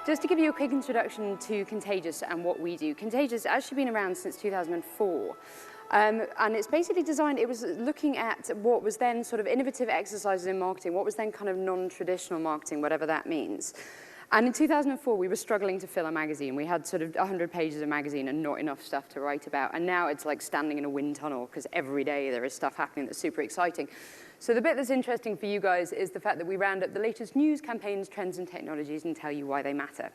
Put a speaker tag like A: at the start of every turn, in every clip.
A: Just to give you a quick introduction to Contagious and what we do. Contagious has actually been around since 2004. And it's basically designed, it was looking at what was then sort of innovative exercises in marketing, what was then kind of non-traditional marketing, whatever that means. And in 2004, we were struggling to fill a magazine. We had sort of 100 pages of magazine and not enough stuff to write about. And now it's like standing in a wind tunnel because every day there is stuff happening that's super exciting. So the bit that's interesting for you guys is the fact that we round up the latest news, campaigns, trends, and technologies and tell you why they matter.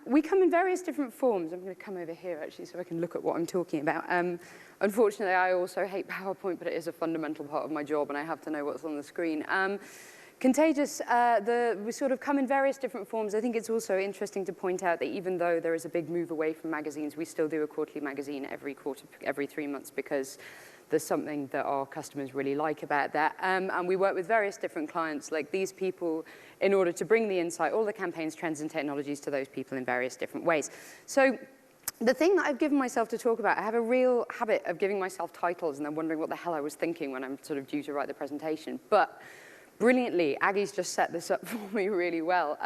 A: We come in various different forms. I'm going to come over here, actually, so I can look at what I'm talking about. Unfortunately, I also hate PowerPoint, but it is a fundamental part of my job, and I have to know what's on the screen. Contagious, we sort of come in various different forms. I think it's also interesting to point out that even though there is a big move away from magazines, we still do a quarterly magazine every 3 months because there's something that our customers really like about that. And we work with various different clients like these people in order to bring the insight, all the campaigns, trends, and technologies to those people in various different ways. So the thing that I've given myself to talk about, I have a real habit of giving myself titles and then wondering what the hell I was thinking when I'm sort of due to write the presentation. But brilliantly, Aggie's just set this up for me really well.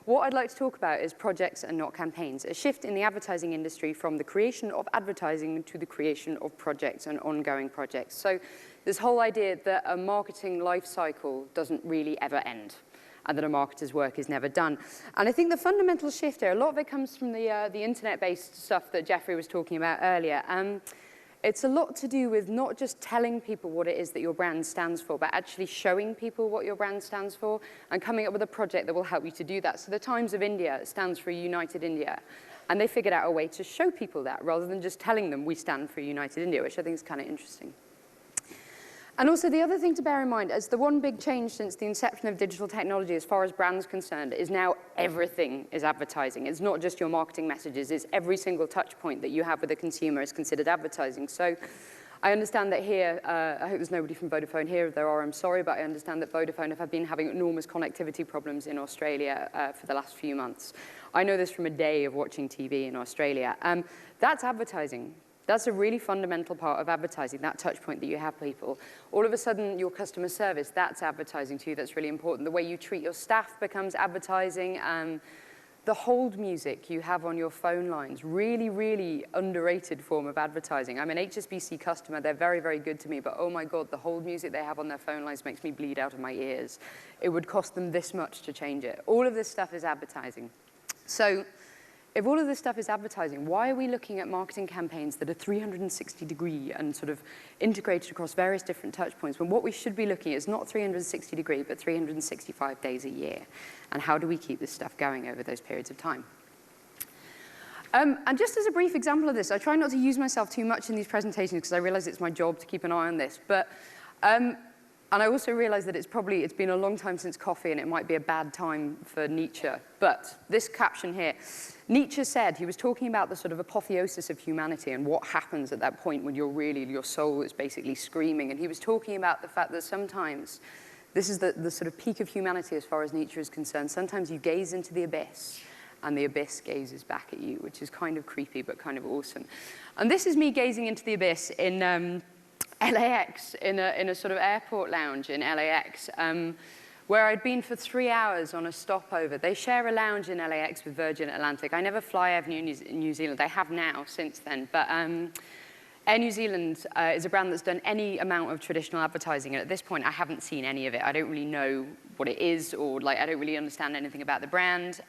A: What I'd like to talk about is projects and not campaigns, a shift in the advertising industry from the creation of advertising to the creation of projects and ongoing projects. So this whole idea that a marketing life cycle doesn't really ever end and that a marketer's work is never done. And I think the fundamental shift here, a lot of it comes from the internet-based stuff that Jeffrey was talking about earlier. It's a lot to do with not just telling people what it is that your brand stands for, but actually showing people what your brand stands for and coming up with a project that will help you to do that. So the Times of India stands for United India, and they figured out a way to show people that rather than just telling them we stand for United India, which I think is kind of interesting. And also the other thing to bear in mind is the one big change since the inception of digital technology as far as brands concerned is now everything is advertising. It's not just your marketing messages, it's every single touch point that you have with a consumer is considered advertising. So I understand that here, I hope there's nobody from Vodafone here. If there are, I'm sorry, but I understand that Vodafone have been having enormous connectivity problems in Australia for the last few months. I know this from a day of watching TV in Australia. That's advertising. That's a really fundamental part of advertising, that touch point that you have people. All of a sudden, your customer service, that's advertising too, that's really important. The way you treat your staff becomes advertising. The hold music you have on your phone lines, really, really underrated form of advertising. I'm an HSBC customer, they're very, very good to me, but oh my God, the hold music they have on their phone lines makes me bleed out of my ears. It would cost them this much to change it. All of this stuff is advertising. So, if all of this stuff is advertising, why are we looking at marketing campaigns that are 360-degree and sort of integrated across various different touch points when what we should be looking at is not 360-degree, but 365 days a year? And how do we keep this stuff going over those periods of time? And just as a brief example of this, I try not to use myself too much in these presentations because I realize it's my job to keep an eye on this. But and I also realize that it's been a long time since coffee and it might be a bad time for Nietzsche. But this caption here, Nietzsche said, he was talking about the sort of apotheosis of humanity and what happens at that point when your soul is basically screaming. And he was talking about the fact that sometimes, this is the sort of peak of humanity as far as Nietzsche is concerned, sometimes you gaze into the abyss and the abyss gazes back at you, which is kind of creepy but kind of awesome. And this is me gazing into the abyss in LAX, in a sort of airport lounge in LAX, where I'd been for 3 hours on a stopover. They share a lounge in LAX with Virgin Atlantic. I never fly Air New Zealand. They have now since then. But Air New Zealand is a brand that's done any amount of traditional advertising. And at this point, I haven't seen any of it. I don't really know what it is, or I don't really understand anything about the brand.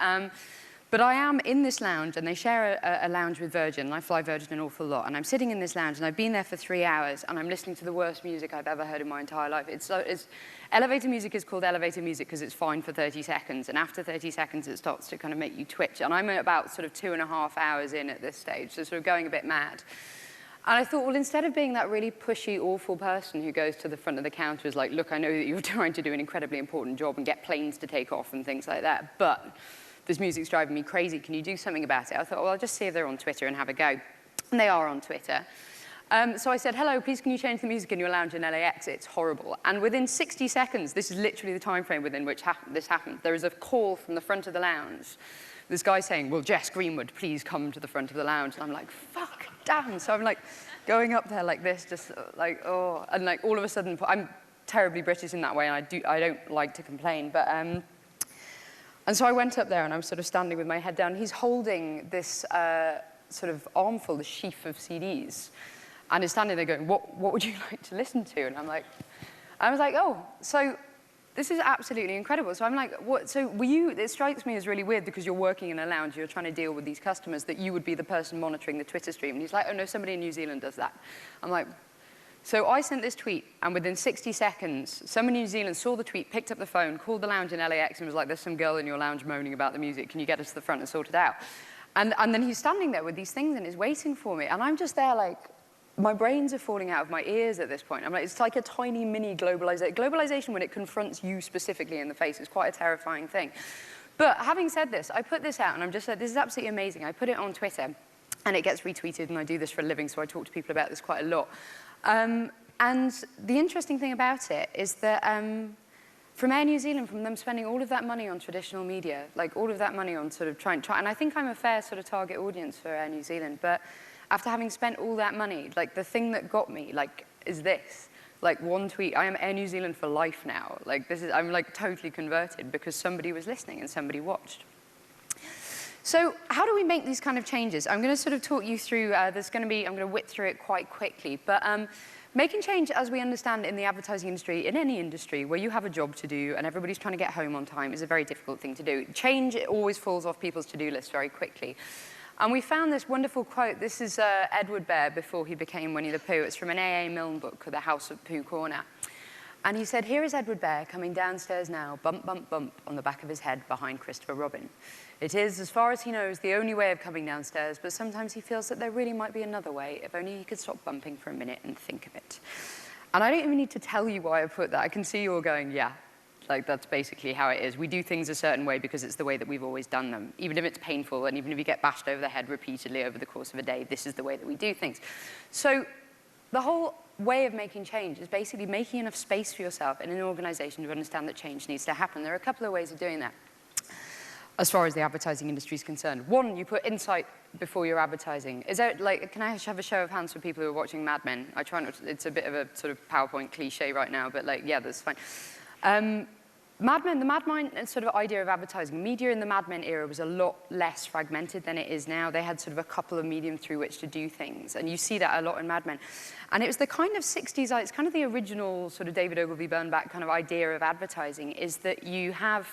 A: But I am in this lounge, and they share a lounge with Virgin, and I fly Virgin an awful lot. And I'm sitting in this lounge, and I've been there for 3 hours, and I'm listening to the worst music I've ever heard in my entire life. Elevator music is called elevator music because it's fine for 30 seconds, and after 30 seconds, it starts to kind of make you twitch. And I'm about sort of 2.5 hours in at this stage, so sort of going a bit mad. And I thought, well, instead of being that really pushy, awful person who goes to the front of the counter is like, look, I know that you're trying to do an incredibly important job and get planes to take off and things like that, but this music's driving me crazy. Can you do something about it? I thought, well, I'll just see if they're on Twitter and have a go. And they are on Twitter. So I said, hello, please can you change the music in your lounge in LAX? It's horrible. And within 60 seconds, this is literally the time frame within which this happened, there is a call from the front of the lounge. This guy saying, well, Jess, Greenwood, please come to the front of the lounge. And I'm like, fuck, damn. So I'm like going up there like this, just like, oh. And like all of a sudden, I'm terribly British in that way, and I don't like to complain. But And so I went up there, and I'm sort of standing with my head down. He's holding this sort of armful, this sheaf of CDs, and he's standing there going, what would you like to listen to? And I was like, oh, so this is absolutely incredible. So I'm like, what? So it strikes me as really weird because you're working in a lounge, you're trying to deal with these customers, that you would be the person monitoring the Twitter stream. And he's like, oh no, somebody in New Zealand does that. I'm like, so I sent this tweet, and within 60 seconds, someone in New Zealand saw the tweet, picked up the phone, called the lounge in LAX, and was like, there's some girl in your lounge moaning about the music. Can you get us to the front and sort it out? And then he's standing there with these things, and he's waiting for me. And I'm just there like, my brains are falling out of my ears at this point. I'm like, it's like a tiny mini globalization. Globalization, when it confronts you specifically in the face, is quite a terrifying thing. But having said this, I put this out, and I'm just like, this is absolutely amazing. I put it on Twitter, and it gets retweeted, and I do this for a living, so I talk to people about this quite a lot. And the interesting thing about it is that from Air New Zealand, from them spending all of that money on traditional media, like all of that money on sort of trying, and I think I'm a fair sort of target audience for Air New Zealand, but after having spent all that money, like the thing that got me, like, is this. Like one tweet, I am Air New Zealand for life now. Like this is, I'm like totally converted because somebody was listening and somebody watched. So how do we make these kind of changes? I'm going to sort of talk you through, I'm going to whip through it quite quickly, but making change, as we understand in the advertising industry, in any industry where you have a job to do and everybody's trying to get home on time, is a very difficult thing to do. Change always falls off people's to-do lists very quickly. And we found this wonderful quote. This is Edward Bear before he became Winnie the Pooh. It's from an A.A. Milne book called The House of Pooh Corner. And he said, here is Edward Bear coming downstairs now, bump, bump, bump, on the back of his head behind Christopher Robin. It is, as far as he knows, the only way of coming downstairs, but sometimes he feels that there really might be another way, if only he could stop bumping for a minute and think of it. And I don't even need to tell you why I put that. I can see you all going, yeah, like that's basically how it is. We do things a certain way because it's the way that we've always done them. Even if it's painful, and even if you get bashed over the head repeatedly over the course of a day, this is the way that we do things. So the whole way of making change is basically making enough space for yourself in an organization to understand that change needs to happen. There are a couple of ways of doing that as far as the advertising industry is concerned. One, you put insight before your advertising. Is there, like, can I have a show of hands for people who are watching Mad Men? I try not to, it's a bit of a sort of PowerPoint cliche right now, but like, yeah, that's fine. Mad Men, the Mad Men sort of idea of advertising, media in the Mad Men era was a lot less fragmented than it is now. They had sort of a couple of mediums through which to do things, and you see that a lot in Mad Men. And it was the kind of 60s, it's kind of the original sort of David Ogilvy Bernbach kind of idea of advertising, is that you have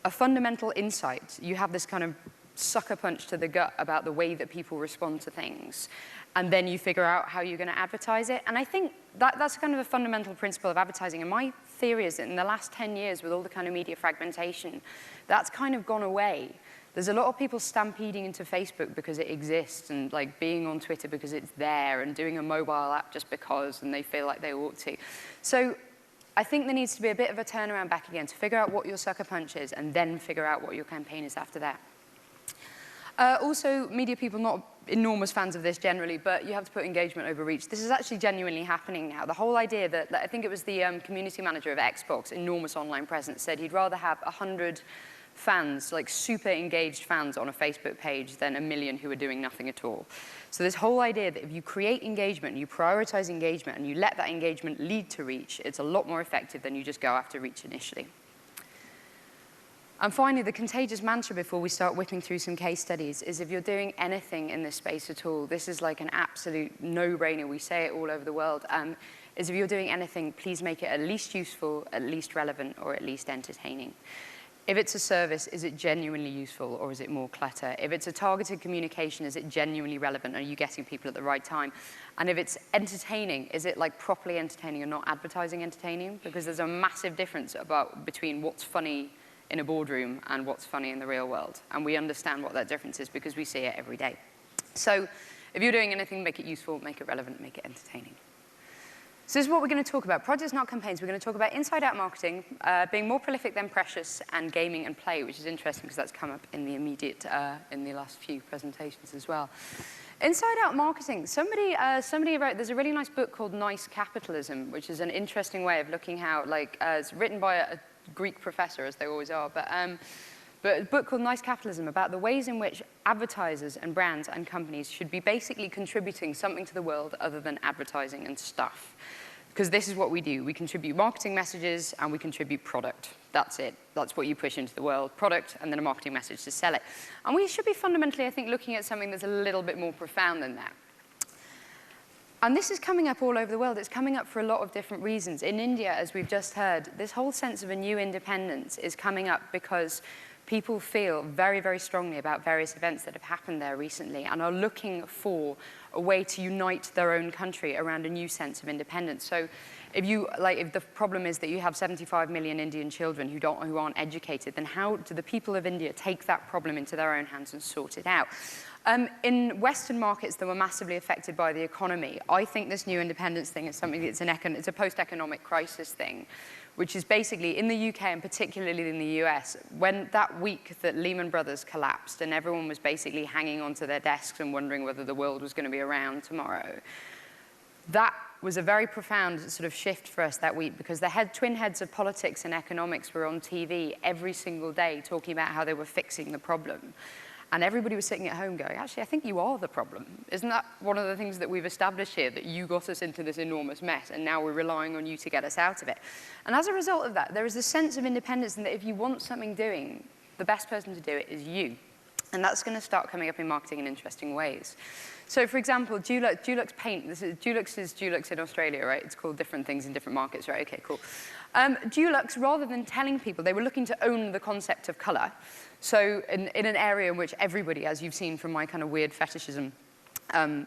A: a fundamental insight. You have this kind of sucker punch to the gut about the way that people respond to things. And then you figure out how you're going to advertise it. And I think that's kind of a fundamental principle of advertising. And my theory is that in the last 10 years, with all the kind of media fragmentation, that's kind of gone away. There's a lot of people stampeding into Facebook because it exists, and like being on Twitter because it's there, and doing a mobile app just because, and they feel like they ought to. So I think there needs to be a bit of a turnaround back again to figure out what your sucker punch is and then figure out what your campaign is after that. Also, media people, not enormous fans of this generally, but you have to put engagement over reach. This is actually genuinely happening now. The whole idea that I think it was the community manager of Xbox, enormous online presence, said he'd rather have 100 fans, like super engaged fans on a Facebook page than 1 million who are doing nothing at all. So this whole idea that if you create engagement, you prioritize engagement, and you let that engagement lead to reach, it's a lot more effective than you just go after reach initially. And finally, the contagious mantra before we start whipping through some case studies is if you're doing anything in this space at all, this is like an absolute no-brainer, we say it all over the world, is if you're doing anything, please make it at least useful, at least relevant, or at least entertaining. If it's a service, is it genuinely useful, or is it more clutter? If it's a targeted communication, is it genuinely relevant? Are you getting people at the right time? And if it's entertaining, is it like properly entertaining and not advertising entertaining? Because there's a massive difference between what's funny in a boardroom and what's funny in the real world. And we understand what that difference is because we see it every day. So if you're doing anything, make it useful, make it relevant, make it entertaining. So this is what we're going to talk about. Projects, not campaigns. We're going to talk about inside-out marketing, being more prolific than precious, and gaming and play, which is interesting because that's come up in the immediate, in the last few presentations as well. Inside-out marketing. Somebody wrote, there's a really nice book called Nice Capitalism, which is an interesting way of looking how, like, it's written by a Greek professor, as they always are, but a book called Nice Capitalism about the ways in which advertisers and brands and companies should be basically contributing something to the world other than advertising and stuff. Because this is what we do. We contribute marketing messages and we contribute product. That's it. That's what you push into the world, product and then a marketing message to sell it. And we should be fundamentally, I think, looking at something that's a little bit more profound than that. And this is coming up all over the world. It's coming up for a lot of different reasons. In India, as we've just heard, this whole sense of a new independence is coming up because people feel very, very strongly about various events that have happened there recently and are looking for a way to unite their own country around a new sense of independence. So if the problem is that you have 75 million Indian children who aren't educated, then how do the people of India take that problem into their own hands and sort it out? In Western markets that were massively affected by the economy, I think this new independence thing is something that's it's a post-economic crisis thing, which is basically in the UK and particularly in the US, when that week that Lehman Brothers collapsed and everyone was basically hanging onto their desks and wondering whether the world was going to be around tomorrow, that was a very profound sort of shift for us that week because the twin heads of politics and economics were on TV every single day talking about how they were fixing the problem. And everybody was sitting at home going, actually, I think you are the problem. Isn't that one of the things that we've established here, that you got us into this enormous mess, and now we're relying on you to get us out of it? And as a result of that, there is this sense of independence, and that if you want something doing, the best person to do it is you. And that's going to start coming up in marketing in interesting ways. So, for example, Dulux paint. Dulux is Dulux in Australia, right? It's called different things in different markets, right? Okay, cool. Dulux, rather than telling people, they were looking to own the concept of color. So in an area in which everybody, as you've seen from my kind of weird fetishism,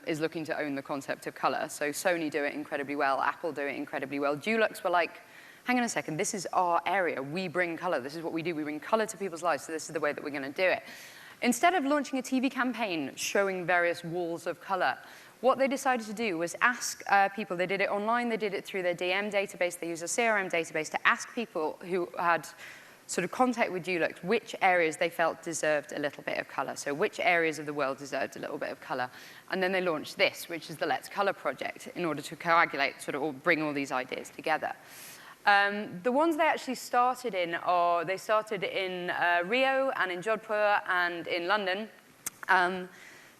A: is looking to own the concept of color. So Sony do it incredibly well. Apple do it incredibly well. Dulux were like, hang on a second, this is our area. We bring color. This is what we do. We bring color to people's lives, so this is the way that we're going to do it. Instead of launching a TV campaign showing various walls of color, what they decided to do was ask people, they did it online, they did it through their DM database, they used a CRM database to ask people who had sort of contact with Dulux which areas they felt deserved a little bit of color. So which areas of the world deserved a little bit of color. And then they launched this, which is the Let's Color project, in order to coagulate, sort of or bring all these ideas together. The ones they actually started in are, they started in Rio and in Jodhpur and in London.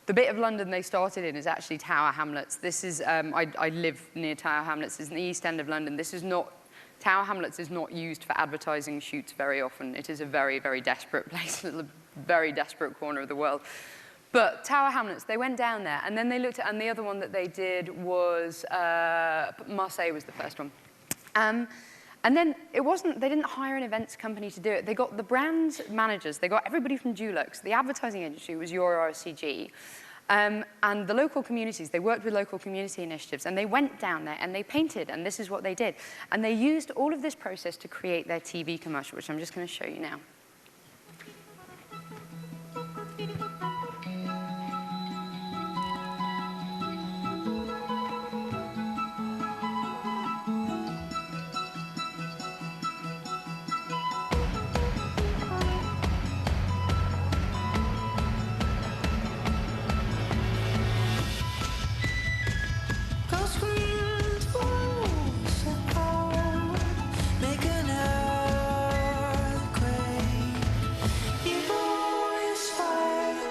A: The bit of London they started in is actually Tower Hamlets. This is, I live near Tower Hamlets. It's in the East End of London. This is not, Tower Hamlets is not used for advertising shoots very often. It is a very, very desperate place, a very desperate corner of the world. But Tower Hamlets, they went down there, and then they looked at, and the other one that they did was, Marseille was the first one. And then it wasn't, they didn't hire an events company to do it. They got the brand managers, they got everybody from Dulux. The advertising agency was your RCG. And the local communities, they worked with local community initiatives, and they went down there and they painted, and this is what they did. And they used all of this process to create their TV commercial, which I'm just going to show you now.
B: Make an earthquake. Your voice fire.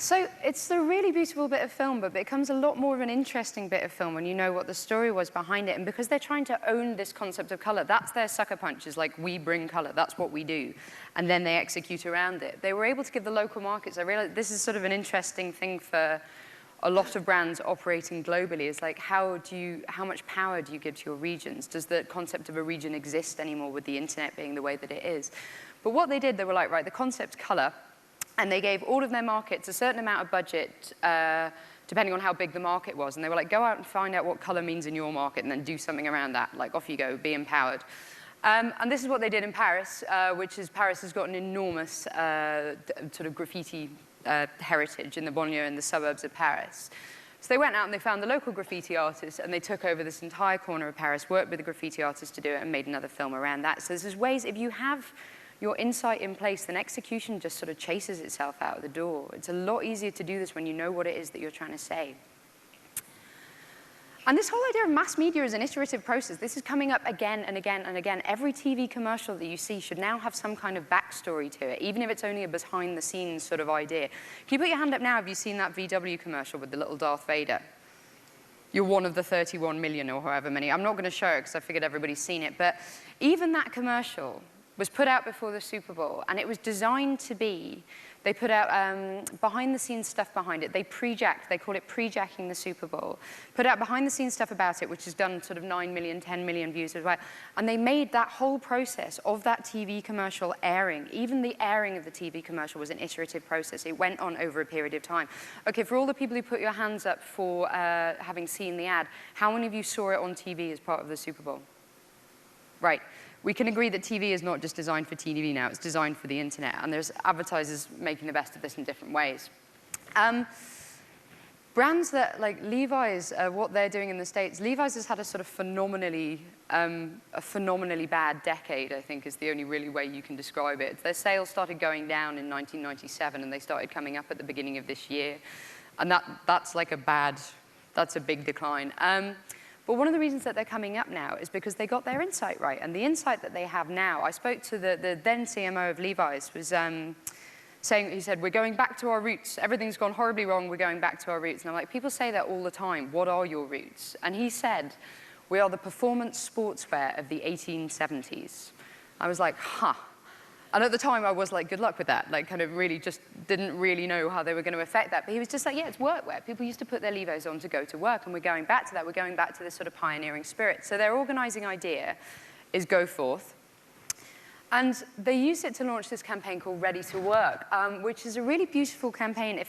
A: So it's a really beautiful bit of film, but it becomes a lot more of an interesting bit of film when you know what the story was behind it. And because they're trying to own this concept of color, that's their sucker punch, is like, we bring color, that's what we do. And then they execute around it. They were able to give the local markets, I realized this is sort of an interesting thing for a lot of brands operating globally, is like, how much power do you give to your regions? Does the concept of a region exist anymore with the internet being the way that it is? But what they did, they were like, right, the concept's color, and they gave all of their markets a certain amount of budget, depending on how big the market was. And they were like, go out and find out what color means in your market, and then do something around that. Like, off you go, be empowered. And this is what they did in Paris, Paris has got an enormous sort of graffiti heritage in the banlieue and the suburbs of Paris. So they went out and they found the local graffiti artists, and they took over this entire corner of Paris, worked with the graffiti artists to do it, and made another film around that. So there's ways, if you have your insight in place, then execution just sort of chases itself out the door. It's a lot easier to do this when you know what it is that you're trying to say. And this whole idea of mass media is an iterative process. This is coming up again and again and again. Every TV commercial that you see should now have some kind of backstory to it, even if it's only a behind-the-scenes sort of idea. Can you put your hand up now if you've seen that VW commercial with the little Darth Vader? You're one of the 31 million or however many. I'm not going to show it because I figured everybody's seen it. But even that commercial was put out before the Super Bowl, and it was designed to be, they put out behind-the-scenes stuff behind it. They pre-jacked, they call it pre-jacking the Super Bowl. Put out behind-the-scenes stuff about it, which has done sort of 9 million, 10 million views as well. And they made that whole process of that TV commercial airing. Even the airing of the TV commercial was an iterative process. It went on over a period of time. Okay, for all the people who put your hands up for having seen the ad, how many of you saw it on TV as part of the Super Bowl? Right. We can agree that TV is not just designed for TV now, it's designed for the internet, and there's advertisers making the best of this in different ways. Brands that, like Levi's, what they're doing in the States, Levi's has had a sort of phenomenally bad decade, I think is the only really way you can describe it. Their sales started going down in 1997, and they started coming up at the beginning of this year. And that's like that's a big decline. But one of the reasons that they're coming up now is because they got their insight right. And the insight that they have now, I spoke to the then CMO of Levi's, was saying, he said, we're going back to our roots. Everything's gone horribly wrong, we're going back to our roots. And I'm like, people say that all the time. What are your roots? And he said, we are the performance sportswear of the 1870s. I was like, huh. And at the time, I was like, good luck with that. Like, kind of really just didn't really know how they were going to affect that. But he was just like, yeah, it's workwear. People used to put their Levos on to go to work, and we're going back to that. We're going back to this sort of pioneering spirit. So their organizing idea is go forth. And they used it to launch this campaign called Ready to Work, which is a really beautiful campaign.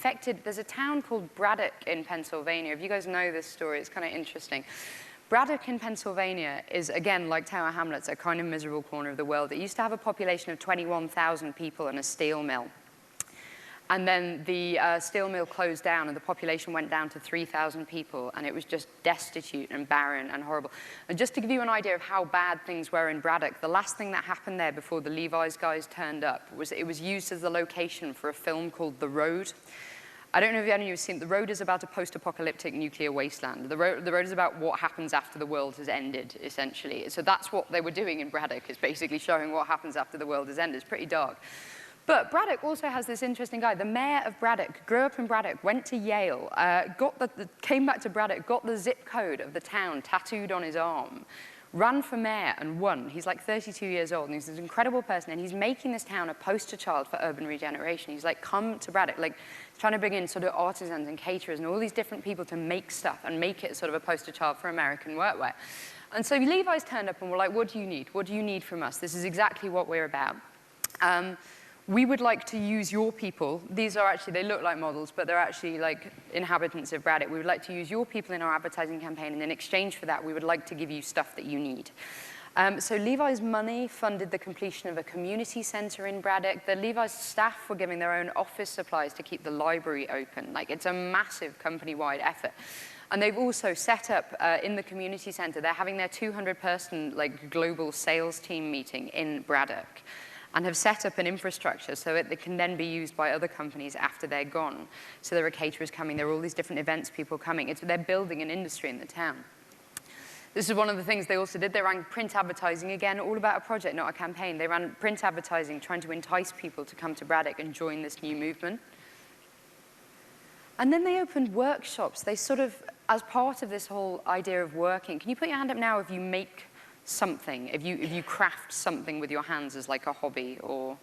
A: There's a town called Braddock in Pennsylvania. If you guys know this story, it's kind of interesting. Braddock in Pennsylvania is, again, like Tower Hamlets, a kind of miserable corner of the world. It used to have a population of 21,000 people and a steel mill. And then the steel mill closed down, and the population went down to 3,000 people, and it was just destitute and barren and horrible. And just to give you an idea of how bad things were in Braddock, the last thing that happened there before the Levi's guys turned up was it was used as the location for a film called The Road. I don't know if any of you have seen it. The Road is about a post-apocalyptic nuclear wasteland. The road is about what happens after the world has ended, essentially. So that's what they were doing in Braddock, is basically showing what happens after the world has ended. It's pretty dark. But Braddock also has this interesting guy. The mayor of Braddock grew up in Braddock, went to Yale, came back to Braddock, got the zip code of the town tattooed on his arm, ran for mayor and won. He's like 32 years old, and he's this incredible person, and he's making this town a poster child for urban regeneration. He's like, come to Braddock, like trying to bring in sort of artisans and caterers and all these different people to make stuff and make it sort of a poster child for American workwear. And so Levi's turned up and were like, what do you need? What do you need from us? This is exactly what we're about. We would like to use your people. These are actually, they look like models, but they're actually like inhabitants of Braddock. We would like to use your people in our advertising campaign, and in exchange for that, we would like to give you stuff that you need. So Levi's money funded the completion of a community center in Braddock. The Levi's staff were giving their own office supplies to keep the library open. Like, it's a massive company-wide effort. And they've also set up in the community center, they're having their 200-person like global sales team meeting in Braddock, and have set up an infrastructure so that it can then be used by other companies after they're gone. So there are caterers coming, there are all these different events, people coming. They're building an industry in the town. This is one of the things they also did. They ran print advertising, again, all about a project, not a campaign. They ran print advertising, trying to entice people to come to Braddock and join this new movement. And then they opened workshops. They sort of, as part of this whole idea of working, can you put your hand up now if you make something, if you craft something with your hands as like a hobby or...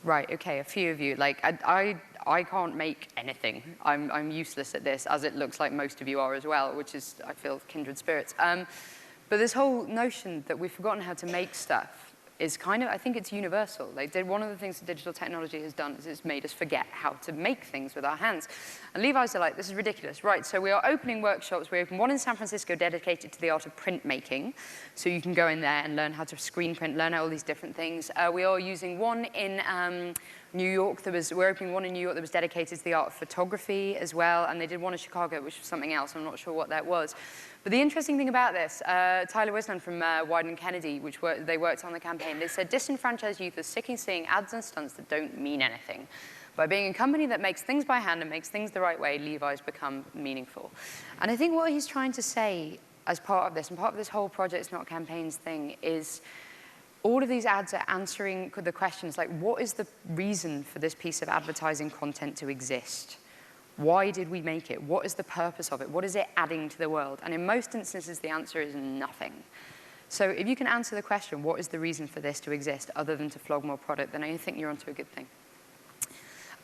A: Right, okay, a few of you. Like, I can't make anything. I'm useless at this, as it looks like most of you are as well, which is, I feel, kindred spirits. But this whole notion that we've forgotten how to make stuff is kind of, I think it's universal. One of the things that digital technology has done is it's made us forget how to make things with our hands. And Levi's are like, this is ridiculous. Right, so we are opening workshops. We opened one in San Francisco dedicated to the art of printmaking. So you can go in there and learn how to screen print, learn all these different things. We are using one in New York. We're opening one in New York that was dedicated to the art of photography as well. And they did one in Chicago, which was something else. I'm not sure what that was. But the interesting thing about this, Tyler Wisland from Wyden Kennedy, they worked on the campaign, they said disenfranchised youth are sick of seeing ads and stunts that don't mean anything. By being a company that makes things by hand and makes things the right way, Levi's become meaningful. And I think what he's trying to say as part of this, and part of this whole Projects Not Campaigns thing, is all of these ads are answering the questions like, what is the reason for this piece of advertising content to exist? Why did we make it? What is the purpose of it? What is it adding to the world? And in most instances, the answer is nothing. So if you can answer the question, what is the reason for this to exist other than to flog more product, then I think you're onto a good thing.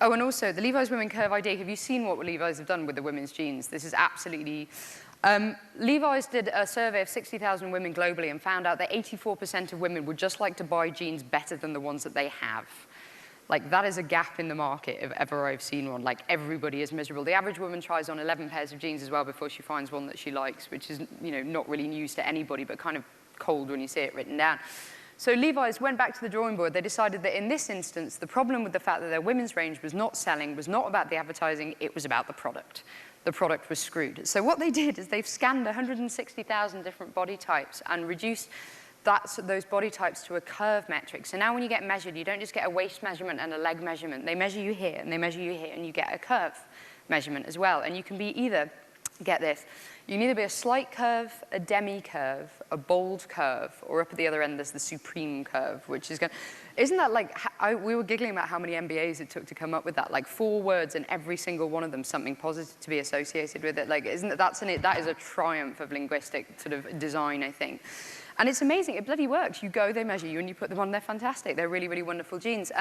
A: Oh, and also, the Levi's Women Curve ID, have you seen what Levi's have done with the women's jeans? This is absolutely... Levi's did a survey of 60,000 women globally and found out that 84% of women would just like to buy jeans better than the ones that they have. Like, that is a gap in the market if ever I've seen one. Like, everybody is miserable. The average woman tries on 11 pairs of jeans as well before she finds one that she likes, which is, you know, not really news to anybody, but kind of cold when you see it written down. So Levi's went back to the drawing board. They decided that in this instance, the problem with the fact that their women's range was not selling was not about the advertising, it was about the product. The product was screwed. So what they did is they've scanned 160,000 different body types and reduced those body types to a curve metric. So now when you get measured, you don't just get a waist measurement and a leg measurement. They measure you here, and they measure you here, and you get a curve measurement as well. And you can be either, get this, you can either be a slight curve, a demi-curve, a bold curve, or up at the other end, there's the supreme curve, which is going to... Isn't that like... we were giggling about how many MBAs it took to come up with that. Like 4 words, and every single one of them something positive to be associated with it. Like, isn't that... that is a triumph of linguistic sort of design, I think. And it's amazing. It bloody works. You go, they measure you, and you put them on. They're fantastic. They're really, really wonderful jeans.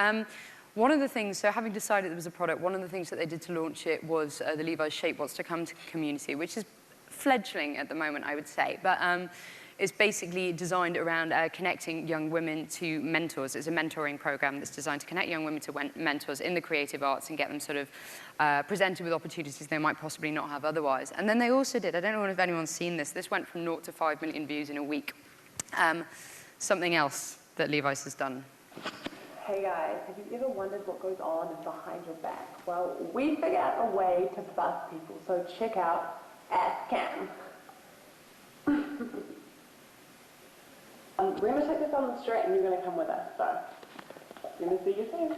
A: One of the things, so having decided it was a product, one of the things that they did to launch it was the Levi's Shape What's to Come community, which is fledgling at the moment, I would say. But it's basically designed around connecting young women to mentors. It's a mentoring program that's designed to connect young women to mentors in the creative arts and get them sort of presented with opportunities they might possibly not have otherwise. And then they also did, I don't know if anyone's seen this, this went from 0 to 5 million views in a week. Something else that Levi's has done.
B: Hey guys, have you ever wondered what goes on behind your back? Well, we figured out a way to bust people, so check out Ask Cam. We're going to take this on the street and you're going to come with us, so you're going to see you soon.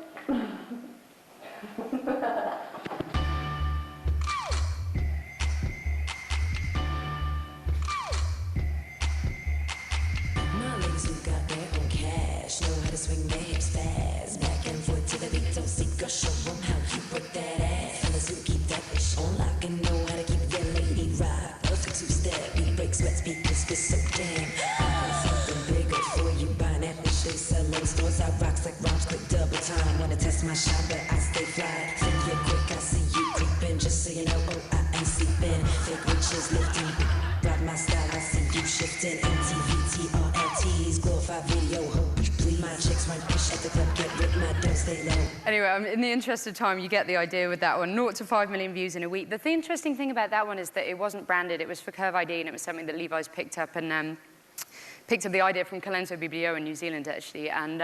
C: Know how to swing their hips fast, back and forth to the beat. Don't seek or show them how you work that ass. Fellas who keep that ish on lock and know how to keep their lady rock. Perfect 2-step, we break sweat, speakers get so damn. I got something bigger for you. Buying that shit, selling stores out rocks like rhymes, quick double time. Wanna test my shot, but I stay fly. Think you're quick, I see you creeping. Just so you know, oh, I ain't sleeping. Fake riches lifting, rock my style, I see you shifting. MTV, TRLTs, glorified video.
A: Anyway, in the interest of time, you get the idea with that one. 0 to 5 million views in a week. The interesting thing about that one is that it wasn't branded. It was for Curve ID, and it was something that Levi's picked up and picked up the idea from Colenso BBO in New Zealand, actually, and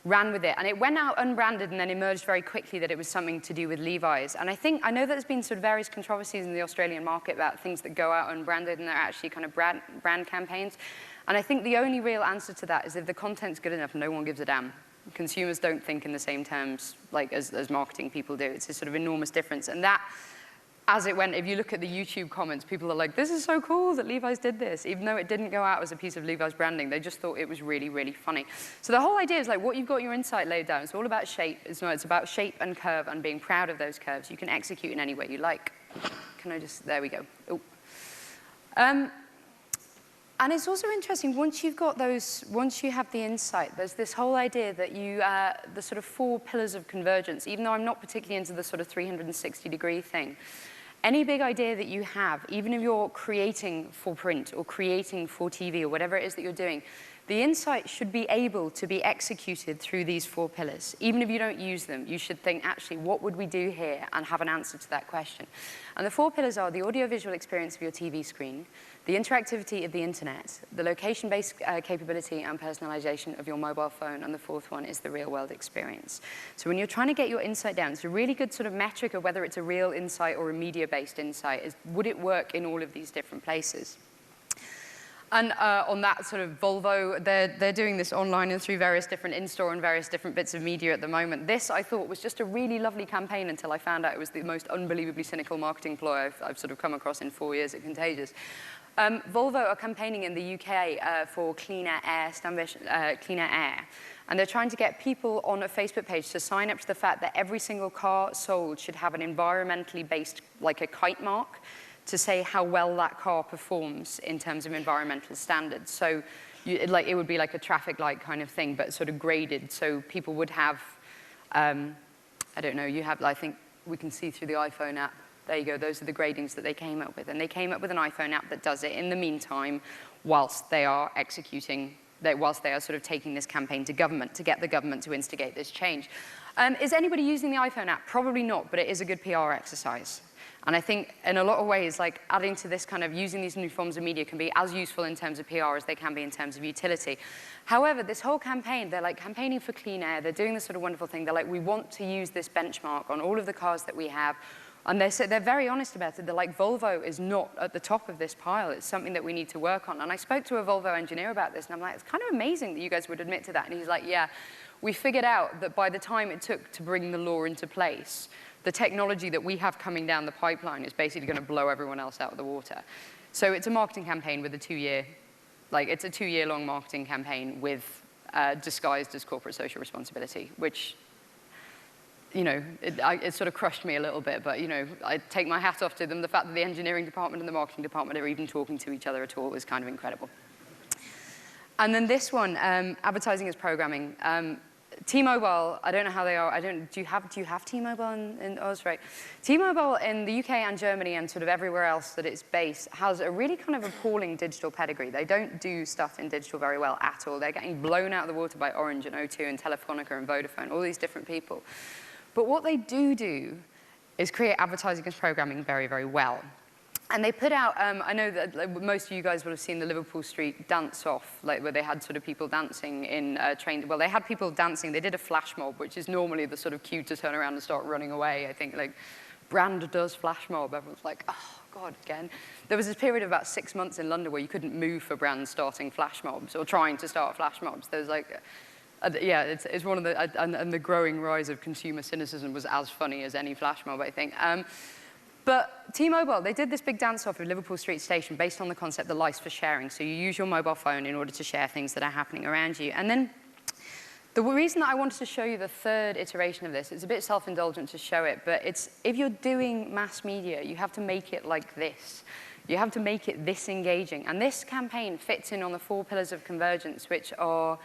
A: ran with it. And it went out unbranded and then emerged very quickly that it was something to do with Levi's. And I know there's been sort of various controversies in the Australian market about things that go out unbranded and they're actually kind of brand campaigns. And I think the only real answer to that is if the content's good enough, no one gives a damn. Consumers don't think in the same terms like as marketing people do. It's a sort of enormous difference. And that as it went, if you look at the YouTube comments, people are like, this is so cool that Levi's did this, even though it didn't go out as a piece of Levi's branding. They just thought it was really, really funny. So the whole idea is like what you've got your insight laid down. It's all about shape. It's about shape and curve and being proud of those curves. You can execute in any way you like. Can I just, there we go. Oh. And it's also interesting, once you've got those, once you have the insight, there's this whole idea that you, the sort of 4 pillars of convergence, even though I'm not particularly into the sort of 360-degree thing, any big idea that you have, even if you're creating for print or creating for TV or whatever it is that you're doing, the insight should be able to be executed through these 4 pillars. Even if you don't use them, you should think, actually, what would we do here, and have an answer to that question. And the 4 pillars are the audiovisual experience of your TV screen, the interactivity of the internet, the location-based capability and personalization of your mobile phone, and the 4th one is the real-world experience. So when you're trying to get your insight down, it's a really good sort of metric of whether it's a real insight or a media-based insight, is would it work in all of these different places? And on that sort of Volvo, they're doing this online and through various different in-store and various different bits of media at the moment. This, I thought, was just a really lovely campaign until I found out it was the most unbelievably cynical marketing ploy I've sort of come across in 4 years at Contagious. Volvo are campaigning in the UK for cleaner air. And they're trying to get people on a Facebook page to sign up to the fact that every single car sold should have an environmentally based, like a kite mark, to say how well that car performs in terms of environmental standards. So it would be like a traffic light kind of thing, but sort of graded. So people would have, I don't know, you have, I think we can see through the iPhone app. There you go, those are the gradings that they came up with. And they came up with an iPhone app that does it in the meantime whilst they are executing, whilst they are sort of taking this campaign to government to get the government to instigate this change. Is anybody using the iPhone app? Probably not, but it is a good PR exercise. And I think in a lot of ways, like adding to this kind of using these new forms of media can be as useful in terms of PR as they can be in terms of utility. However, this whole campaign, they're like campaigning for clean air. They're doing this sort of wonderful thing. They're like, we want to use this benchmark on all of the cars that we have. And they're very honest about it. They're like, Volvo is not at the top of this pile. It's something that we need to work on. And I spoke to a Volvo engineer about this, and I'm like, it's kind of amazing that you guys would admit to that. And he's like, yeah, we figured out that by the time it took to bring the law into place, the technology that we have coming down the pipeline is basically going to blow everyone else out of the water. So it's a marketing campaign with a 2-year, it's a 2-year-long marketing campaign with disguised as corporate social responsibility, which, you know, it sort of crushed me a little bit, but, you know, I take my hat off to them. The fact that the engineering department and the marketing department are even talking to each other at all is kind of incredible. And then this one, advertising as programming. T-Mobile, I don't know how they are. Do you have T-Mobile in Oz, right? T-Mobile in the UK and Germany and sort of everywhere else that it's based has a really kind of appalling digital pedigree. They don't do stuff in digital very well at all. They're getting blown out of the water by Orange and O2 and Telefonica and Vodafone, all these different people. But what they do is create advertising as programming very, very well. And they put out, I know that most of you guys will have seen the Liverpool Street dance-off, like where they had sort of people dancing in train. Well, they had people dancing. They did a flash mob, which is normally the sort of cue to turn around and start running away. I think, like, brand does flash mob. Everyone's like, oh, God, again. There was this period of about 6 months in London where you couldn't move for brands starting flash mobs or trying to start flash mobs. There was like, yeah, it's one of the, and the growing rise of consumer cynicism was as funny as any flash mob, I think. But T-Mobile, they did this big dance-off at Liverpool Street Station based on the concept that life's for sharing. So you use your mobile phone in order to share things that are happening around you. And then the reason that I wanted to show you the 3rd iteration of this, it's a bit self-indulgent to show it, but it's if you're doing mass media, you have to make it like this. You have to make it this engaging. And this campaign fits in on the 4 pillars of convergence, which are,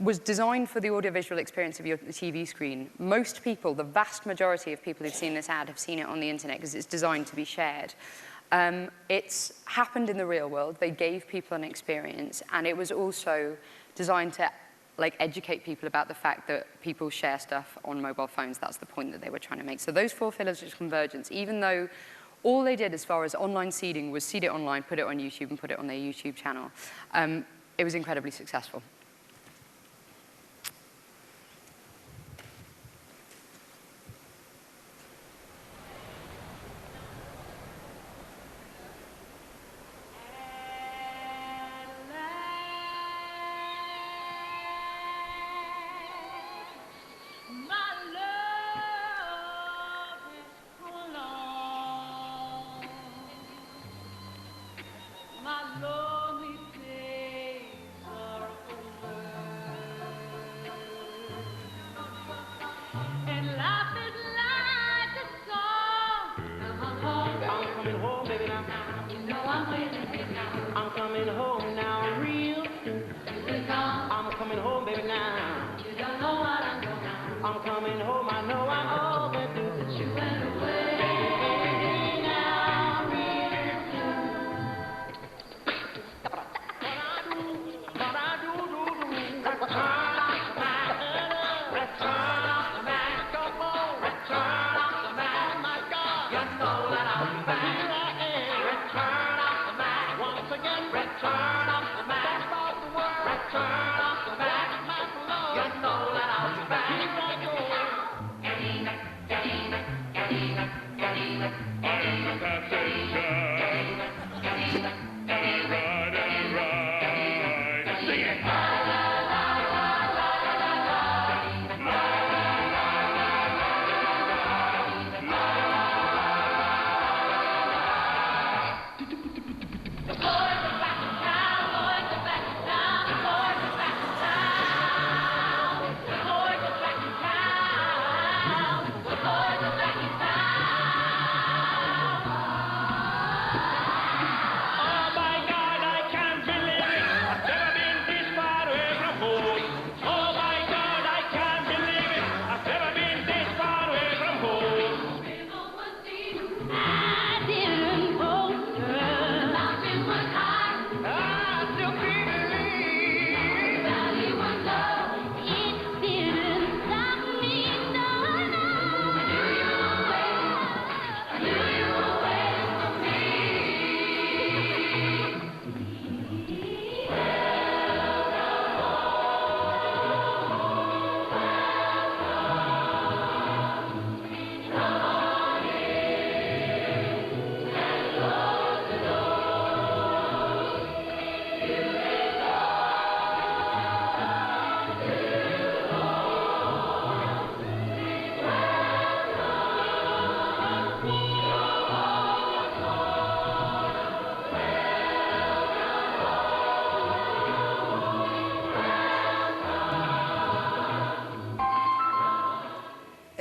A: was designed for the audiovisual experience of your TV screen. Most people, the vast majority of people who've seen this ad have seen it on the internet because it's designed to be shared. It's happened in the real world. They gave people an experience, and it was also designed to educate people about the fact that people share stuff on mobile phones. That's the point that they were trying to make. So those 4 pillars of convergence, even though all they did as far as online seeding was seed it online, put it on YouTube, and put it on their YouTube channel, it was incredibly successful.
C: You know I'm waiting now.
D: I'm coming home now, real soon. I'm coming home, baby, now.
C: You don't know what I'm doing now.
D: I'm coming home, I know I'm overdue.
C: But you went away.
D: Baby, now, real soon. What I do, return back, come on, return back, oh my God. You know that I'm back. Return back, once again, return back. That's all the word. Return back, my love. You know that I'm back.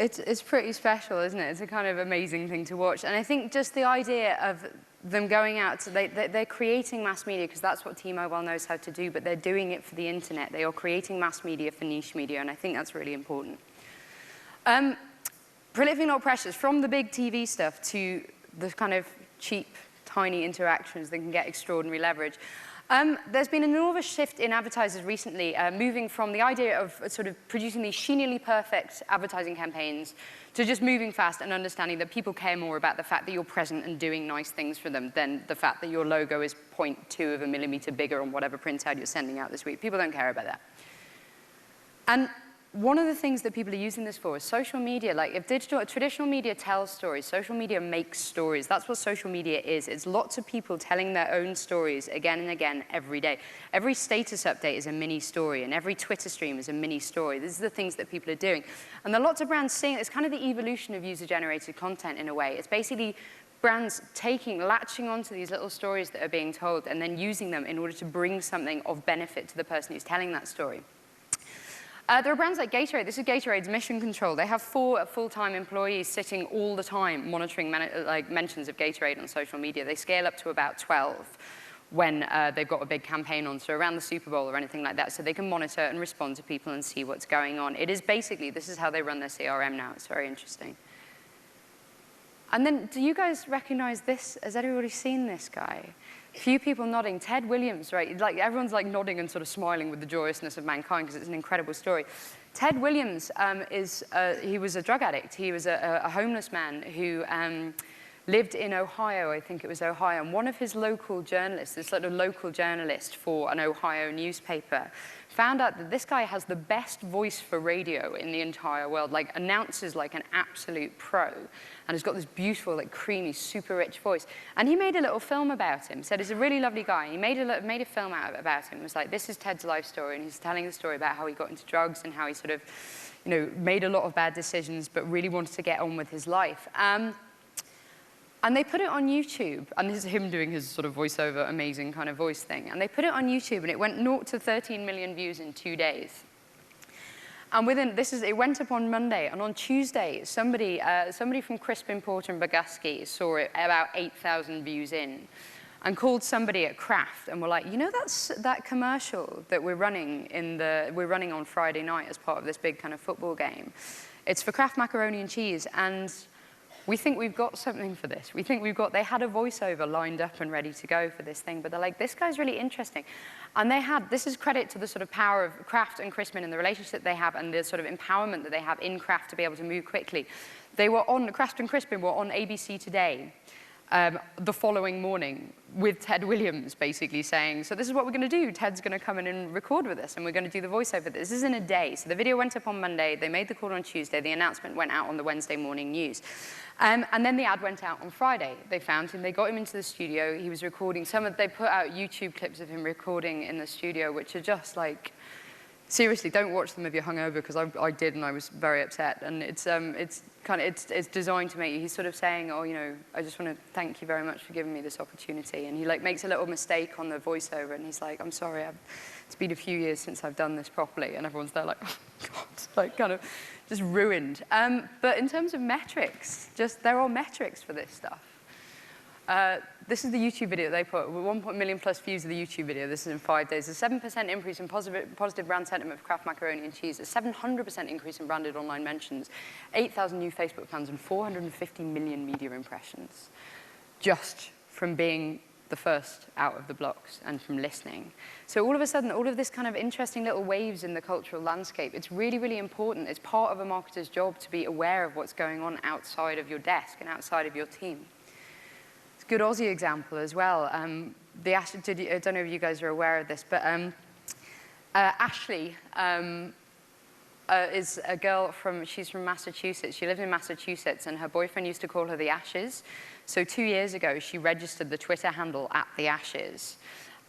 A: It's pretty special, isn't it? It's a kind of amazing thing to watch. And I think just the idea of them going out, they're creating mass media because that's what T-Mobile knows how to do, but they're doing it for the internet. They are creating mass media for niche media, and I think that's really important. Prolific Not Precious, from the big TV stuff to the kind of cheap, tiny interactions that can get extraordinary leverage. There's been an enormous shift in advertisers recently, moving from the idea of sort of producing these sheenily perfect advertising campaigns to just moving fast and understanding that people care more about the fact that you're present and doing nice things for them than the fact that your logo is 0.2 of a millimeter bigger on whatever printout you're sending out this week. People don't care about that. And one of the things that people are using this for is social media. Like, if traditional media tells stories, social media makes stories. That's what social media is. It's lots of people telling their own stories again and again every day. Every status update is a mini story, and every Twitter stream is a mini story. These are the things that people are doing. And there are lots of brands seeing it. It's kind of the evolution of user-generated content in a way. It's basically brands latching onto these little stories that are being told and then using them in order to bring something of benefit to the person who's telling that story. There are brands like Gatorade. This is Gatorade's mission control. They have 4 full-time employees sitting all the time monitoring mentions of Gatorade on social media. They scale up to about 12 when they've got a big campaign on, so around the Super Bowl or anything like that, so they can monitor and respond to people and see what's going on. It is basically, this is how they run their CRM now. It's very interesting. And then, do you guys recognize this? Has everybody seen this guy? Few people nodding. Ted Williams, right? Like, everyone's like nodding and sort of smiling with the joyousness of mankind because it's an incredible story. Ted Williams he was a drug addict. He was a homeless man who lived in Ohio, I think it was Ohio, and one of his local journalists, this sort of local journalist for an Ohio newspaper, found out that this guy has the best voice for radio in the entire world, like announces like an absolute pro, and has got this beautiful, like creamy, super rich voice. And he made a little film about him, said he's a really lovely guy. He made a film about him. It was like, this is Ted's life story, and he's telling the story about how he got into drugs and how he sort of, made a lot of bad decisions, but really wanted to get on with his life. And they put it on YouTube, and this is him doing his sort of voiceover, amazing kind of voice thing. And they put it on YouTube, and it went 0 to 13 million views in 2 days. And it went up on Monday, and on Tuesday, somebody from Crispin, Porter, and Bogusky saw it about 8,000 views in, and called somebody at Kraft and were like, you know, that commercial that we're running on Friday night as part of this big kind of football game. It's for Kraft macaroni and cheese, and we think we've got something for this. They had a voiceover lined up and ready to go for this thing, but they're like, this guy's really interesting. And this is credit to the sort of power of Kraft and Crispin and the relationship they have and the sort of empowerment that they have in Kraft to be able to move quickly. Kraft and Crispin were on ABC Today the following morning with Ted Williams basically saying, so this is what we're going to do. Ted's going to come in and record with us, and we're going to do the voiceover. This is in a day. So the video went up on Monday. They made the call on Tuesday. The announcement went out on the Wednesday morning news. And then the ad went out on Friday. They found him. They got him into the studio. He was recording. They put out YouTube clips of him recording in the studio, which are just like, seriously, don't watch them if you're hungover, because I did, and I was very upset. And it's designed to make you. He's sort of saying, oh, you know, I just want to thank you very much for giving me this opportunity. And he like makes a little mistake on the voiceover, and he's like, I'm sorry, it's been a few years since I've done this properly. And everyone's there like, oh God, like kind of just ruined. But in terms of metrics, there are metrics for this stuff. This is the YouTube video they put, with 1 million plus views of the YouTube video. This is in 5 days. A 7% increase in positive brand sentiment for Kraft macaroni and cheese, a 700% increase in branded online mentions, 8,000 new Facebook fans, and 450 million media impressions, just from being the first out of the blocks and from listening. So all of a sudden, all of this kind of interesting little waves in the cultural landscape, it's really, really important. It's part of a marketer's job to be aware of what's going on outside of your desk and outside of your team. Good Aussie example as well. I don't know if you guys are aware of this, but Ashley is a girl she's from Massachusetts. She lived in Massachusetts, and her boyfriend used to call her the Ashes. So 2 years ago, she registered the Twitter handle @the_Ashes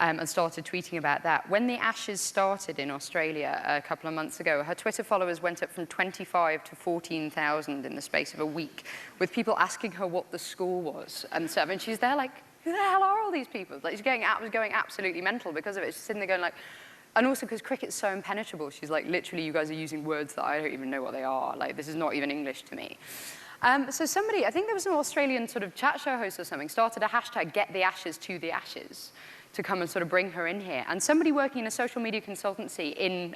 A: and started tweeting about that. When the Ashes started in Australia a couple of months ago, her Twitter followers went up from 25 to 14,000 in the space of a week, with people asking her what the score was. And so, I mean, she's there like, who the hell are all these people? Like, she's going absolutely mental because of it. She's sitting there going like, and also because cricket's so impenetrable, she's like, literally, you guys are using words that I don't even know what they are. Like, this is not even English to me. So somebody, I think there was an Australian sort of chat show host or something, started a hashtag, get the Ashes to the Ashes, to come and sort of bring her in here. And somebody working in a social media consultancy in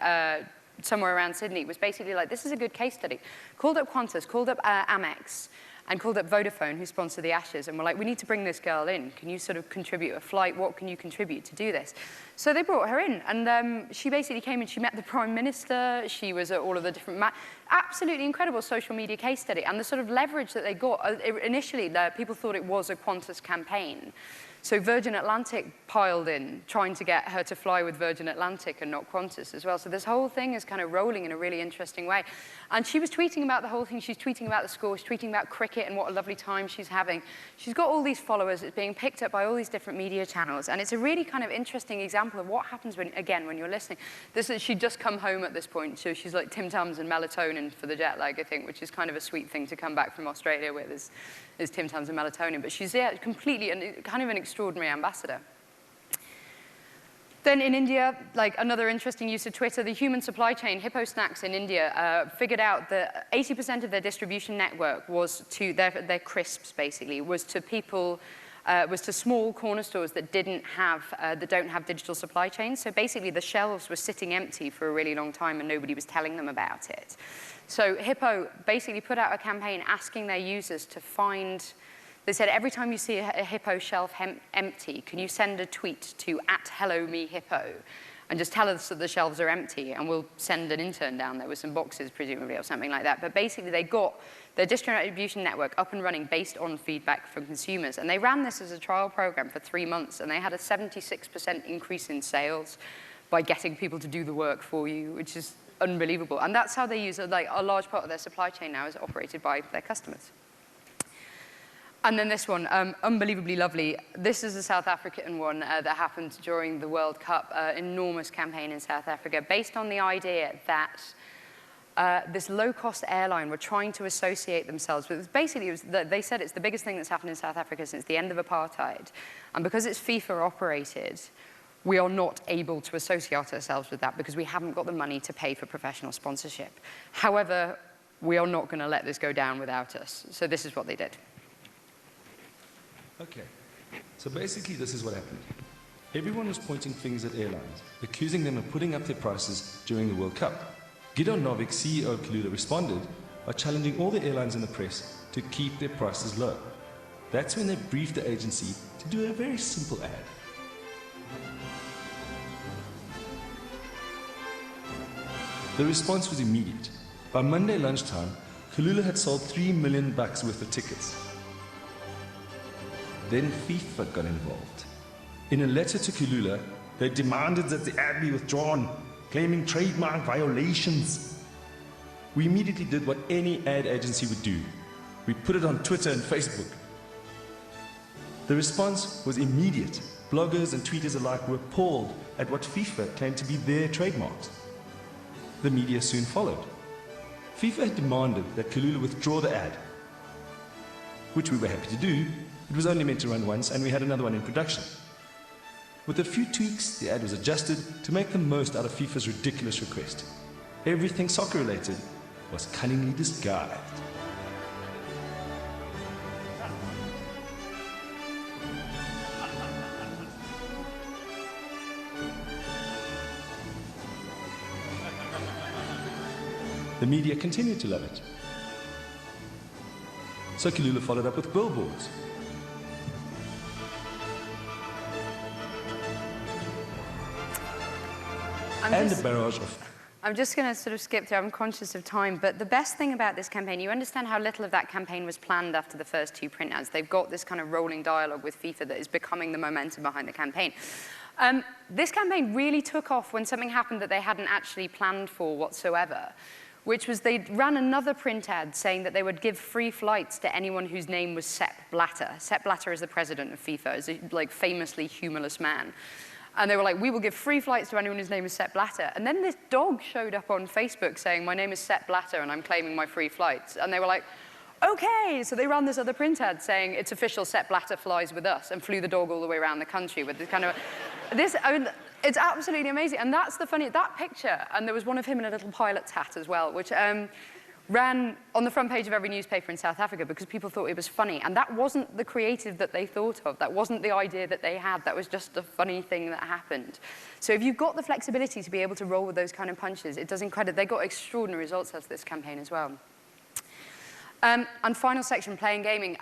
A: somewhere around Sydney was basically like, this is a good case study. Called up Qantas, called up Amex, and called up Vodafone, who sponsor the Ashes, and were like, we need to bring this girl in. Can you sort of contribute a flight? What can you contribute to do this? So they brought her in, and she basically came and she met the Prime Minister. She was at all of the different absolutely incredible social media case study. And the sort of leverage that they got, initially, people thought it was a Qantas campaign. So Virgin Atlantic piled in, trying to get her to fly with Virgin Atlantic and not Qantas as well. So this whole thing is kind of rolling in a really interesting way. And she was tweeting about the whole thing. She's tweeting about the score. She's tweeting about cricket and what a lovely time she's having. She's got all these followers. It's being picked up by all these different media channels. And it's a really kind of interesting example of what happens when you're listening. She'd just come home at this point. So she's like Tim Tams and melatonin for the jet lag, I think, which is kind of a sweet thing to come back from Australia with is Tim Tams and melatonin. But she's completely kind of an extraordinary ambassador. Then in India, like another interesting use of Twitter, the human supply chain, Hippo Snacks in India, figured out that 80% of their distribution network was to their crisps, basically, was to people, was to small corner stores that don't have digital supply chains. So basically, the shelves were sitting empty for a really long time, and nobody was telling them about it. So Hippo basically put out a campaign asking their users to find. They said, every time you see a Hippo shelf empty, can you send a tweet to @HelloMeHippo and just tell us that the shelves are empty, and we'll send an intern down there with some boxes, presumably, or something like that. But basically, they got their distribution network up and running based on feedback from consumers. And they ran this as a trial program for 3 months, and they had a 76% increase in sales by getting people to do the work for you, which is unbelievable. And that's how they use it. Like, a large part of their supply chain now is operated by their customers. And then this one, unbelievably lovely. This is a South African one that happened during the World Cup, enormous campaign in South Africa, based on the idea that this low-cost airline were trying to associate themselves with, basically, they said it's the biggest thing that's happened in South Africa since the end of apartheid. And because it's FIFA operated, we are not able to associate ourselves with that because we haven't got the money to pay for professional sponsorship. However, we are not going to let this go down without us. So this is what they did.
E: Okay, so basically this is what happened. Everyone was pointing fingers at airlines, accusing them of putting up their prices during the World Cup. Gidon Novik, CEO of Kalula, responded by challenging all the airlines in the press to keep their prices low. That's when they briefed the agency to do a very simple ad. The response was immediate. By Monday lunchtime, Kalula had sold $3 million worth of tickets. Then FIFA got involved. In a letter to Kalula, they demanded that the ad be withdrawn, claiming trademark violations. We immediately did what any ad agency would do. We put it on Twitter and Facebook. The response was immediate. Bloggers and tweeters alike were appalled at what FIFA claimed to be their trademarks. The media soon followed. FIFA had demanded that Kalula withdraw the ad, which we were happy to do. It was only meant to run once, and we had another one in production. With a few tweaks, the ad was adjusted to make the most out of FIFA's ridiculous request. Everything soccer-related was cunningly disguised. The media continued to love it. So Kalula followed up with billboards. And a barrage of...
A: I'm just going to sort of skip through. I'm conscious of time. But the best thing about this campaign, you understand how little of that campaign was planned after the first two print ads. They've got this kind of rolling dialogue with FIFA that is becoming the momentum behind the campaign. This campaign really took off when something happened that they hadn't actually planned for whatsoever, which was they ran another print ad saying that they would give free flights to anyone whose name was Sepp Blatter. Sepp Blatter is the president of FIFA, is a famously humorless man. And they were like, we will give free flights to anyone whose name is Sepp Blatter. And then this dog showed up on Facebook saying, my name is Sepp Blatter and I'm claiming my free flights. And they were like, okay. So they ran this other print ad saying, it's official, Sepp Blatter flies with us, and flew the dog all the way around the country with this kind of, it's absolutely amazing. And that's the funny, that picture, and there was one of him in a little pilot's hat as well, which ran on the front page of every newspaper in South Africa because people thought it was funny. And that wasn't the creative that they thought of. That wasn't the idea that they had. That was just a funny thing that happened. So if you've got the flexibility to be able to roll with those kind of punches, it does incredible. They got extraordinary results as this campaign as well. And final section, playing gaming.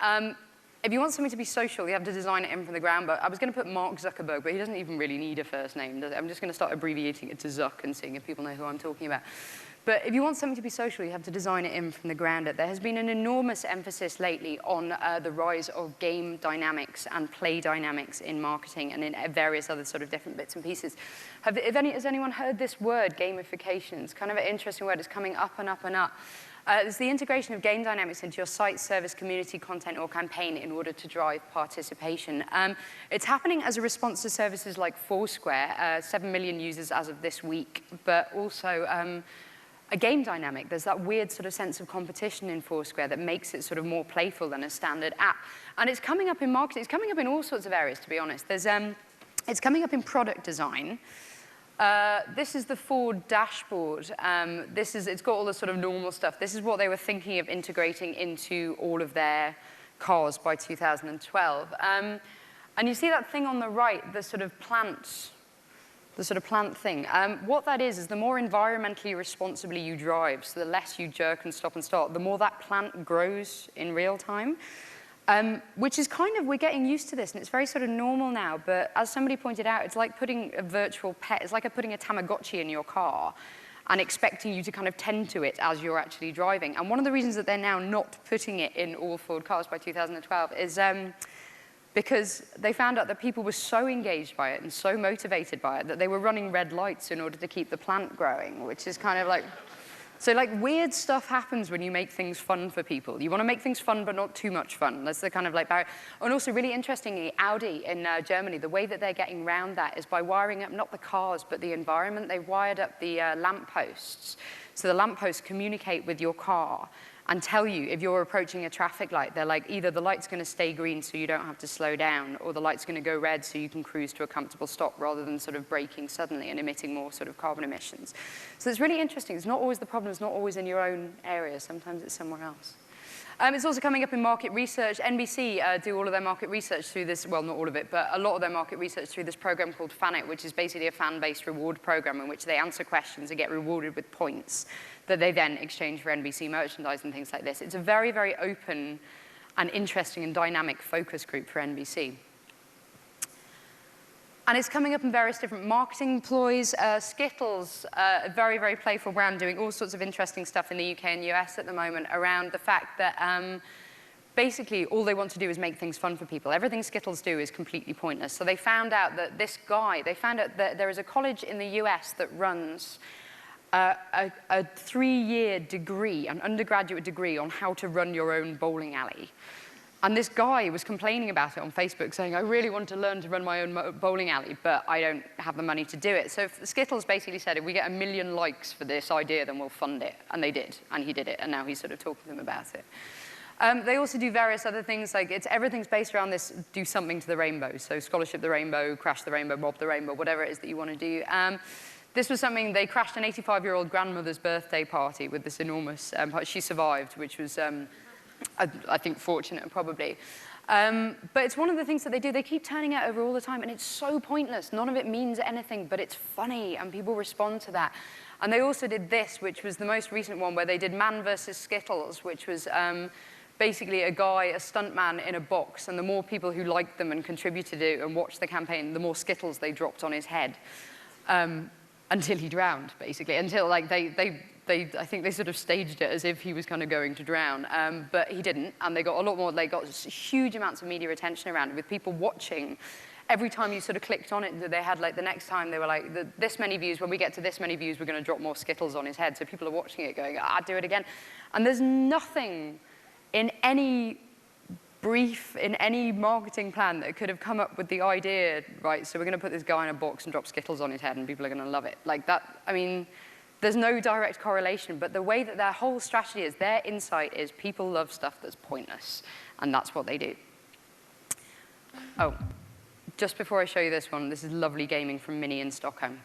A: If you want something to be social, you have to design it in from the ground. But I was going to put Mark Zuckerberg, but he doesn't even really need a first name. I'm just going to start abbreviating it to Zuck and seeing if people know who I'm talking about. But if you want something to be social, you have to design it in from the ground up. There has been an enormous emphasis lately on the rise of game dynamics and play dynamics in marketing and in various other sort of different bits and pieces. Has anyone heard this word, gamification? It's kind of an interesting word. It's coming up and up and up. It's the integration of game dynamics into your site, service, community, content, or campaign in order to drive participation. It's happening as a response to services like Foursquare, 7 million users as of this week, but also a game dynamic. There's that weird sort of sense of competition in Foursquare that makes it sort of more playful than a standard app. And it's coming up in marketing. It's coming up in all sorts of areas, to be honest. It's coming up in product design. This is the Ford dashboard. It's got all the sort of normal stuff. This is what they were thinking of integrating into all of their cars by 2012. And you see that thing on the right, the sort of plant thing. What that is the more environmentally responsibly you drive, so the less you jerk and stop and start, the more that plant grows in real time. Which is kind of, we're getting used to this, and it's very sort of normal now, but as somebody pointed out, it's like putting a virtual pet, it's like putting a Tamagotchi in your car and expecting you to kind of tend to it as you're actually driving. And one of the reasons that they're now not putting it in all Ford cars by 2012 is because they found out that people were so engaged by it and so motivated by it that they were running red lights in order to keep the plant growing, which is kind of like... So weird stuff happens when you make things fun for people. You want to make things fun, but not too much fun. That's the kind of barrier. And also, really interestingly, Audi in Germany, the way that they're getting around that is by wiring up not the cars, but the environment. They've wired up the lampposts. So the lampposts communicate with your car. and tell you if you're approaching a traffic light. They're like, either the light's going to stay green so you don't have to slow down, or the light's going to go red so you can cruise to a comfortable stop rather than sort of braking suddenly and emitting more sort of carbon emissions. So it's really interesting. It's not always the problem. It's not always in your own area. Sometimes it's somewhere else. It's also coming up in market research. NBC do all of their market research through this, well, not all of it, but a lot of their market research through this program called Fan It, which is basically a fan-based reward program in which they answer questions and get rewarded with points that they then exchange for NBC merchandise and things like this. It's a very, very open and interesting and dynamic focus group for NBC. And it's coming up in various different marketing ploys. Skittles, a very, very playful brand, doing all sorts of interesting stuff in the UK and US at the moment around the fact that basically all they want to do is make things fun for people. Everything Skittles do is completely pointless. So they found out that they found out that there is a college in the US that runs a 3-year degree, an undergraduate degree on how to run your own bowling alley. And this guy was complaining about it on Facebook, saying, I really want to learn to run my own bowling alley, but I don't have the money to do it. So Skittles basically said, if we get 1 million likes for this idea, then we'll fund it. And they did, and he did it, and now he's sort of talking to them about it. They also do various other things, like everything's based around this, do something to the rainbow. So scholarship the rainbow, crash the rainbow, mob the rainbow, whatever it is that you want to do. This was something, they crashed an 85-year-old grandmother's birthday party with this enormous, she survived, which was, I think, fortunate, probably. But it's one of the things that they do. They keep turning it over all the time, and it's so pointless. None of it means anything, but it's funny, and people respond to that. And they also did this, which was the most recent one, where they did Man versus Skittles, which was basically a guy, a stuntman in a box, and the more people who liked them and contributed to it and watched the campaign, the more Skittles they dropped on his head. Until he drowned, basically. Until, like, I think they sort of staged it as if he was kind of going to drown, but he didn't, and they got a lot more, they got huge amounts of media attention around it, with people watching. Every time you sort of clicked on it, they had, like, the next time they were like, this many views, when we get to this many views, we're going to drop more Skittles on his head. So people are watching it going, do it again. And there's nothing in any brief, in any marketing plan that could have come up with the idea, right, so we're going to put this guy in a box and drop Skittles on his head and people are going to love it. Like that, I mean, there's no direct correlation, but the way that their whole strategy is, their insight is people love stuff that's pointless, and that's what they do. Oh, just before I show you this one, this is lovely gaming from Minnie in Stockholm.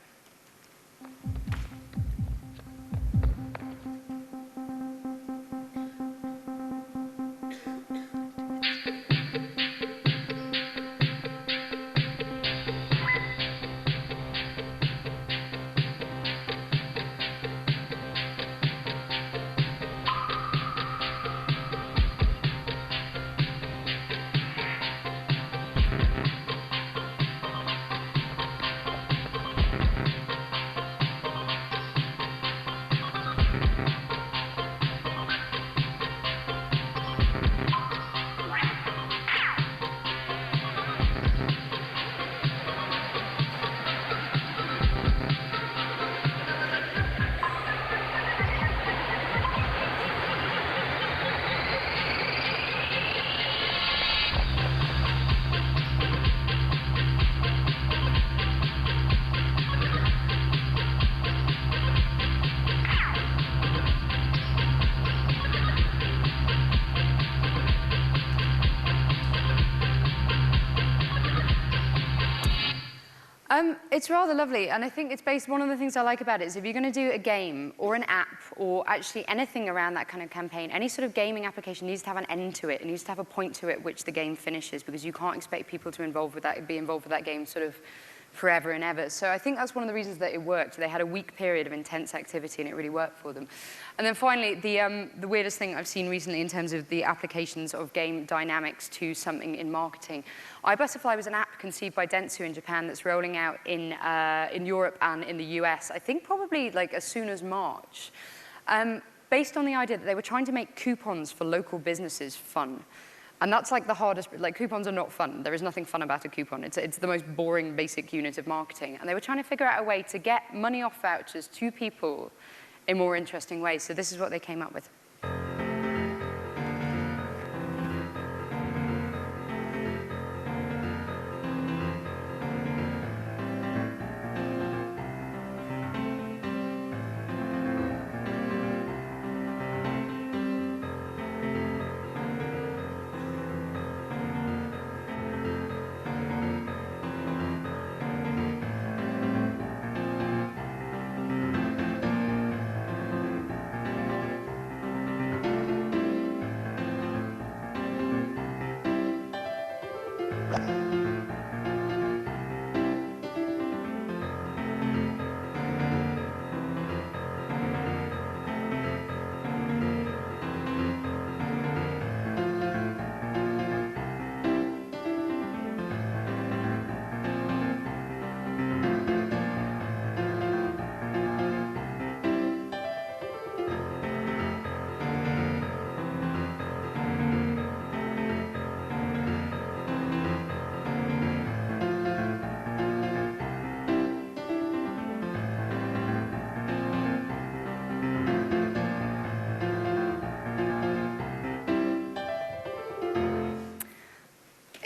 A: It's rather lovely, and I think it's based, one of the things I like about it is if you're going to do a game or an app or actually anything around that kind of campaign, any sort of gaming application needs to have an end to it. It needs to have a point to it which the game finishes, because you can't expect people to be involved with that game sort of forever and ever. So I think that's one of the reasons that it worked. They had a week period of intense activity, and it really worked for them. And then finally, the weirdest thing I've seen recently in terms of the applications of game dynamics to something in marketing. iButterfly was an app conceived by Dentsu in Japan that's rolling out in Europe and in the US, I think probably like as soon as March, based on the idea that they were trying to make coupons for local businesses fun. And that's like the hardest, like coupons are not fun. There is nothing fun about a coupon. It's the most boring basic unit of marketing. And they were trying to figure out a way to get money off vouchers to people in more interesting ways. So this is what they came up with.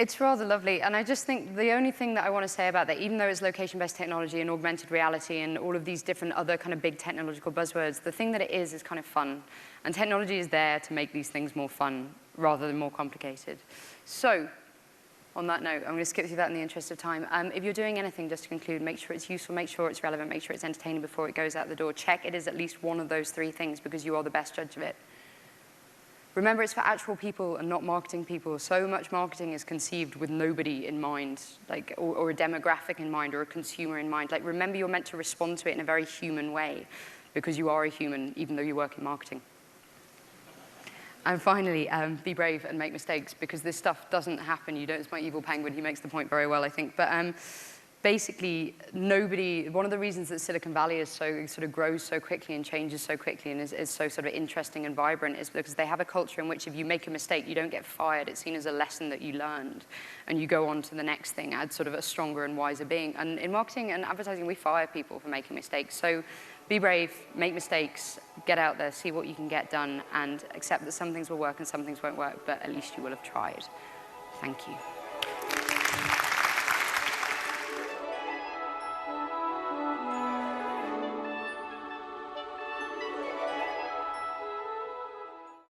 A: It's rather lovely, and I just think the only thing that I want to say about that, even though it's location-based technology and augmented reality and all of these different other kind of big technological buzzwords, the thing that it is kind of fun. And technology is there to make these things more fun rather than more complicated. So, on that note, I'm going to skip through that in the interest of time. If you're doing anything, just to conclude, make sure it's useful, make sure it's relevant, make sure it's entertaining before it goes out the door. Check it is at least one of those three things because you are the best judge of it. Remember, it's for actual people and not marketing people. So much marketing is conceived with nobody in mind, like, or a demographic in mind, or a consumer in mind. Like, remember, you're meant to respond to it in a very human way, because you are a human, even though you work in marketing. And finally, be brave and make mistakes, because this stuff doesn't happen. You don't. It's my evil penguin. He makes the point very well, I think. But basically, one of the reasons that Silicon Valley is so sort of grows so quickly and changes so quickly and is so sort of interesting and vibrant is because they have a culture in which if you make a mistake, you don't get fired. It's seen as a lesson that you learned, and you go on to the next thing as sort of a stronger and wiser being. And in marketing and advertising, we fire people for making mistakes. So be brave, make mistakes, get out there, see what you can get done, and accept that some things will work and some things won't work, but at least you will have tried. Thank you.